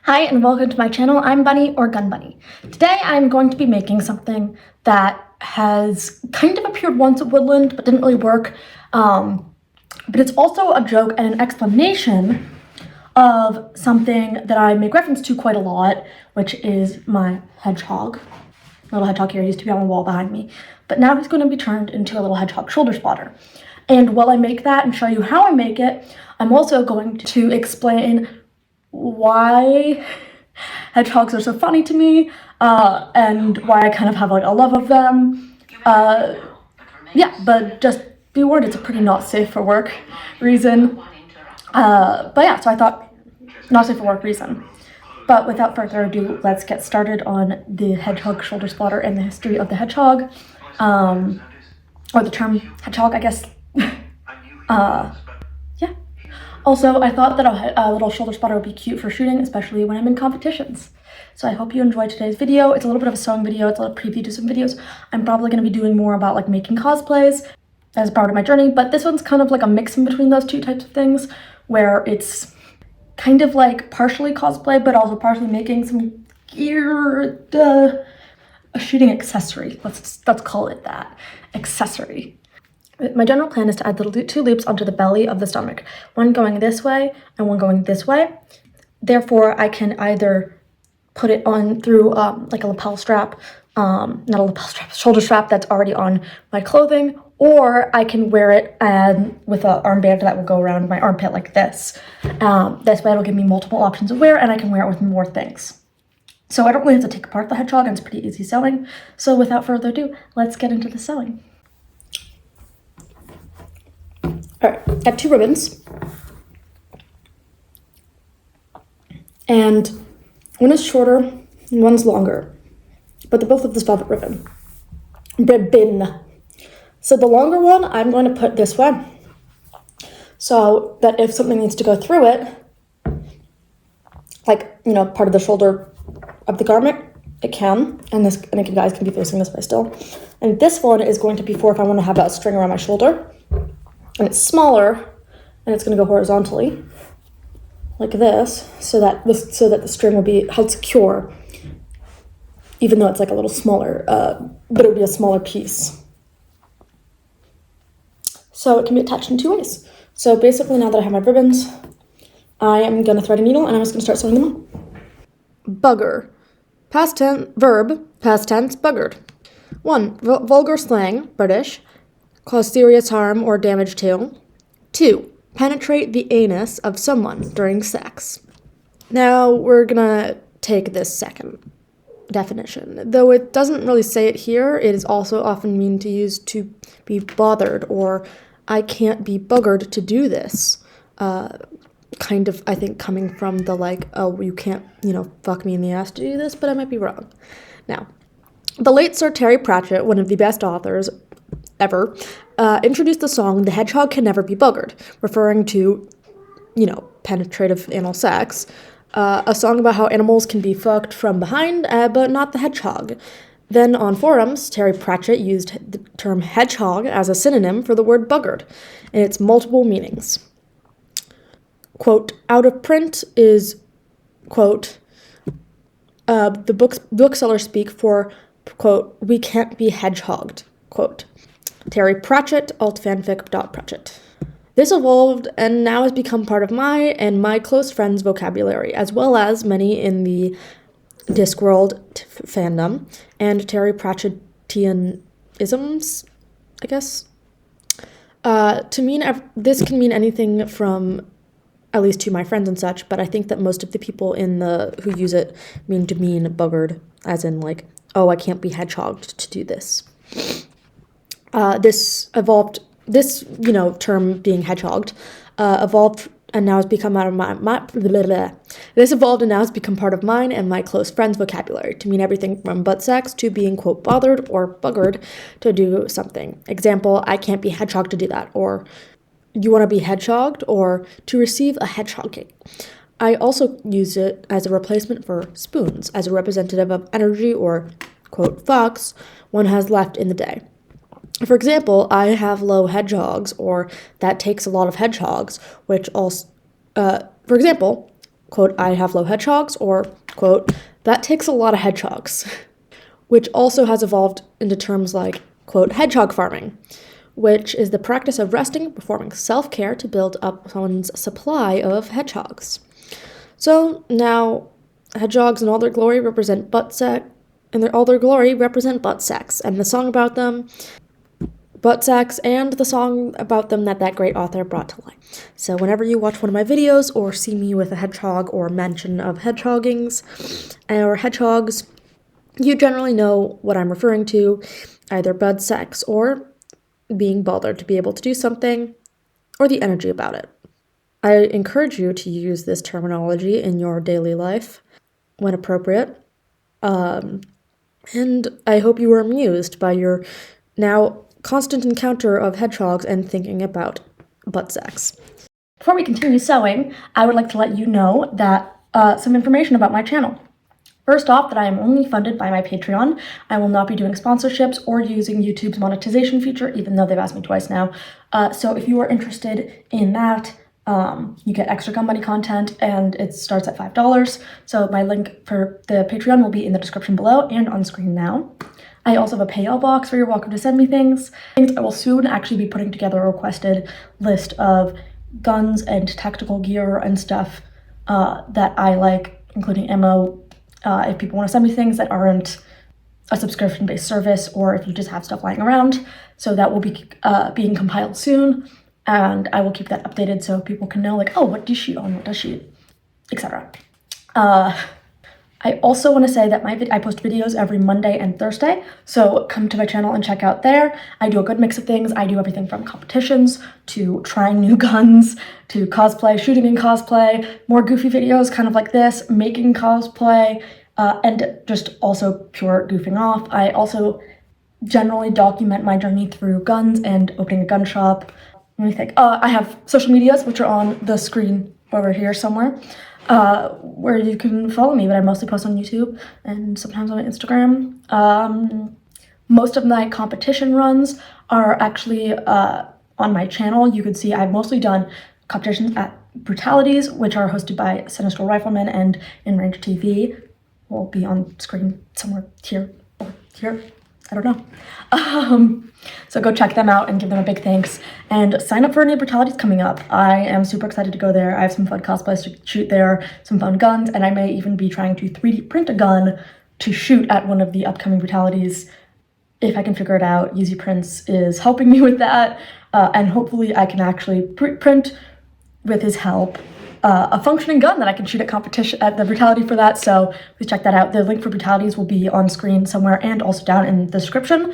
Hi and welcome to my channel. I'm Bunny or Gun Bunny. Today I'm going to be making something that has kind of appeared once at Woodland but didn't really work. But it's also a joke and an explanation of something that I make reference to quite a lot, which is my hedgehog. Little hedgehog here used to be on the wall behind me, but now he's going to be turned into a little hedgehog shoulder spotter. And while I make that and show you how I make it, I'm also going to explain why hedgehogs are so funny to me, and why I kind of have like a love of them. Yeah, but just be warned, it's a pretty not safe for work reason. But yeah, so I thought not safe for work reason. But without further ado, let's get started on the hedgehog shoulder spotter and the history of the hedgehog, or the term hedgehog, I guess. Yeah. Also, I thought that a little shoulder spotter would be cute for shooting, especially when I'm in competitions. So I hope you enjoyed today's video. It's a little bit of a sewing video. It's a little preview to some videos. I'm probably going to be doing more about like making cosplays as part of my journey, but this one's kind of like a mix in between those two types of things, where it's kind of like partially cosplay, but also partially making some gear, a shooting accessory. Let's call it that, accessory. My general plan is to add two loops onto the belly of the stomach, one going this way and one going this way. Therefore, I can either put it on through like a lapel strap, not a lapel strap, shoulder strap that's already on my clothing, or I can wear it with an armband that will go around my armpit like this. This way it'll give me multiple options of wear, and I can wear it with more things. So I don't really have to take apart the hedgehog, and it's pretty easy sewing. So without further ado, let's get into the sewing. All right, I have two ribbons, and one is shorter and one's longer, but they're both of this velvet ribbon. So the longer one I'm going to put this way, so that if something needs to go through it, like, you know, part of the shoulder of the garment, it can, and you guys can be facing this way still. And this one is going to be for if I want to have that string around my shoulder. And it's smaller, and it's going to go horizontally, like this, so that the string will be held secure, even though it's like a little smaller, but it would be a smaller piece. So it can be attached in two ways. So basically, now that I have my ribbons, I am going to thread a needle, and I'm just going to start sewing them on. Bugger. Past tense, verb, past tense, buggered. 1. Vulgar slang, British. Cause serious harm or damage to. 2. Penetrate the anus of someone during sex. Now we're gonna take this second definition. Though it doesn't really say it here, it is also often mean to use to be bothered, or I can't be buggered to do this. Kind of, I think, coming from the like, oh, you can't, fuck me in the ass to do this, but I might be wrong. Now, the late Sir Terry Pratchett, one of the best authors ever, introduced the song "The Hedgehog Can Never Be Buggered," referring to, penetrative anal sex, a song about how animals can be fucked from behind, but not the hedgehog. Then on forums, Terry Pratchett used the term hedgehog as a synonym for the word buggered, and its multiple meanings. Quote, out of print is, quote, the booksellers speak for, quote, we can't be hedgehogged, quote. Terry Pratchett, altfanfic.pratchett. This evolved and now has become part of my and my close friends' vocabulary, as well as many in the Discworld fandom and Terry Pratchettianisms, I guess. This can mean anything from, at least to my friends and such, but I think that most of the people who use it mean buggered, as in like, oh, I can't be hedgehogged to do this. This term being hedgehogged, evolved and now has become out of This evolved and now has become part of mine and my close friends' vocabulary to mean everything from butt sex to being, quote, bothered or buggered to do something. Example, I can't be hedgehogged to do that, or you want to be hedgehogged, or to receive a hedgehogging. I also use it as a replacement for spoons, as a representative of energy or, quote, fucks one has left in the day. For example, I have low hedgehogs, or that takes a lot of hedgehogs, which also For example, quote, I have low hedgehogs, or quote, that takes a lot of hedgehogs, which also has evolved into terms like, quote, hedgehog farming, which is the practice of resting and performing self-care to build up someone's supply of hedgehogs. So now, hedgehogs in all their glory represent butt sex, and all their glory represent butt sex, and the song about them, butt sex, and the song about them that great author brought to light. So whenever you watch one of my videos or see me with a hedgehog or mention of hedgehoggings or hedgehogs, you generally know what I'm referring to, either butt sex or being bothered to be able to do something, or the energy about it. I encourage you to use this terminology in your daily life when appropriate. And I hope you were amused by your now constant encounter of hedgehogs and thinking about butt sex. Before we continue sewing, I would like to let you know that some information about my channel. First off, that I am only funded by my Patreon. I will not be doing sponsorships or using YouTube's monetization feature, even though they've asked me twice now. So if you are interested in that, you get extra GunBunny content, and it starts at $5. So my link for the Patreon will be in the description below and on screen now. I also have a PayPal box where you're welcome to send me things. I will soon actually be putting together a requested list of guns and tactical gear and stuff that I like, including ammo, if people want to send me things that aren't a subscription-based service, or if you just have stuff lying around. So that will be being compiled soon. And I will keep that updated so people can know, like, oh, what does she own, what does she, etc. I also want to say that I post videos every Monday and Thursday, so come to my channel and check out there. I do a good mix of things. I do everything from competitions to trying new guns to cosplay, shooting in cosplay, more goofy videos kind of like this, making cosplay, and just also pure goofing off. I also generally document my journey through guns and opening a gun shop. Let me think. I have social medias, which are on the screen over here somewhere, where you can follow me, but I mostly post on YouTube and sometimes on Instagram. Most of my competition runs are actually on my channel. You can see I've mostly done competitions at Brutalities, which are hosted by Sinistral Rifleman and In Range TV. Will be on screen somewhere here or here. I don't know. So go check them out and give them a big thanks, and sign up for any Brutalities coming up. I am super excited to go there. I have some fun cosplays to shoot there, some fun guns, and I may even be trying to 3D print a gun to shoot at one of the upcoming Brutalities. If I can figure it out, Yeezy Prince is helping me with that, and hopefully I can actually print, with his help, a functioning gun that I can shoot at competition at the Brutality for that. So please check that out. The link for Brutalities will be on screen somewhere and also down in the description.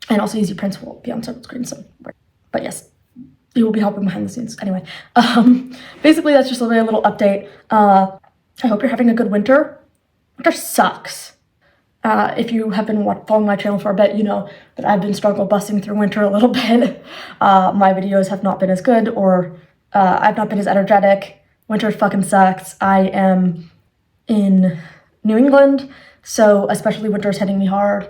And also Yeezy Prince will be on several screens somewhere. But yes, he will be helping behind the scenes. Anyway, basically that's just a very little update. I hope you're having a good winter. Winter sucks. If you have been following my channel for a bit, you know that I've been struggle busting through winter a little bit. My videos have not been as good, or I've not been as energetic. Winter fucking sucks. I am in New England, so especially winter's hitting me hard.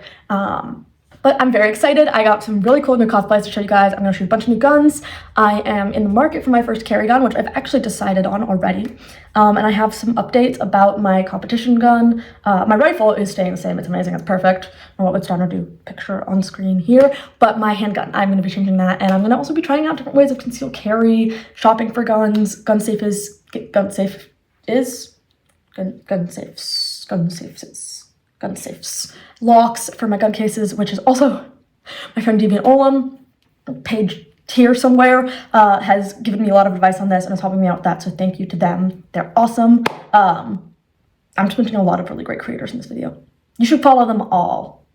But I'm very excited. I got some really cool new cosplays to show you guys. I'm gonna shoot a bunch of new guns. I am in the market for my first carry gun, which I've actually decided on already. And I have some updates about my competition gun. My rifle is staying the same. It's amazing. It's perfect. And what would Starner do? Picture on screen here. But my handgun, I'm gonna be changing that. And I'm gonna also be trying out different ways of concealed carry, shopping for guns. Gun safes. Locks for my gun cases, which is also my friend Deviant Olam, page here somewhere, has given me a lot of advice on this and is helping me out with that, so thank you to them. They're awesome. I'm just mentioning a lot of really great creators in this video. You should follow them all.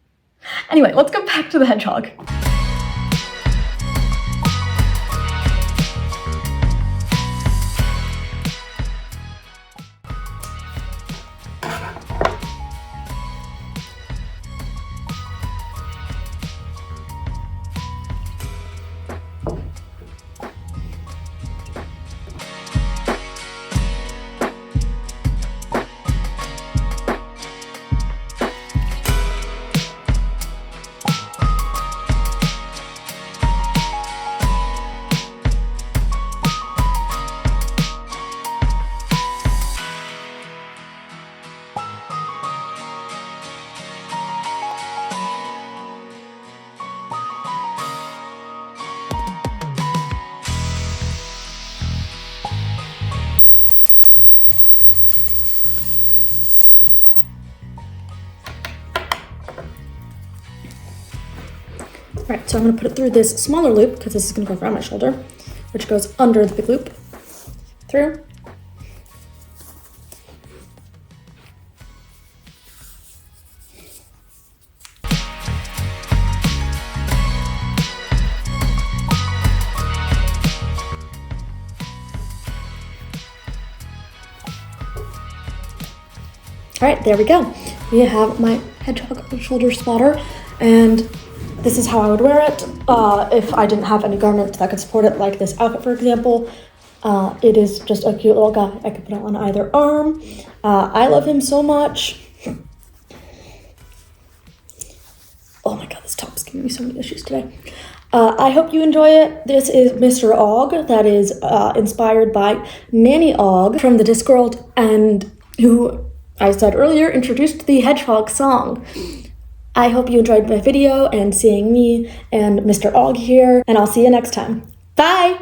Anyway, let's go back to the hedgehog. Alright, so I'm going to put it through this smaller loop, because this is going to go around my shoulder, which goes under the big loop. Through. Alright, there we go. We have my hedgehog shoulder spotter, and this is how I would wear it if I didn't have any garment that could support it, like this outfit, for example. It is just a cute little guy. I could put it on either arm. I love him so much. Oh my god, this top is giving me so many issues today. I hope you enjoy it. This is Mr. Og, that is inspired by Nanny Og from the Discworld, and who I said earlier introduced the Hedgehog song. I hope you enjoyed my video and seeing me and Mr. Og here, and I'll see you next time. Bye!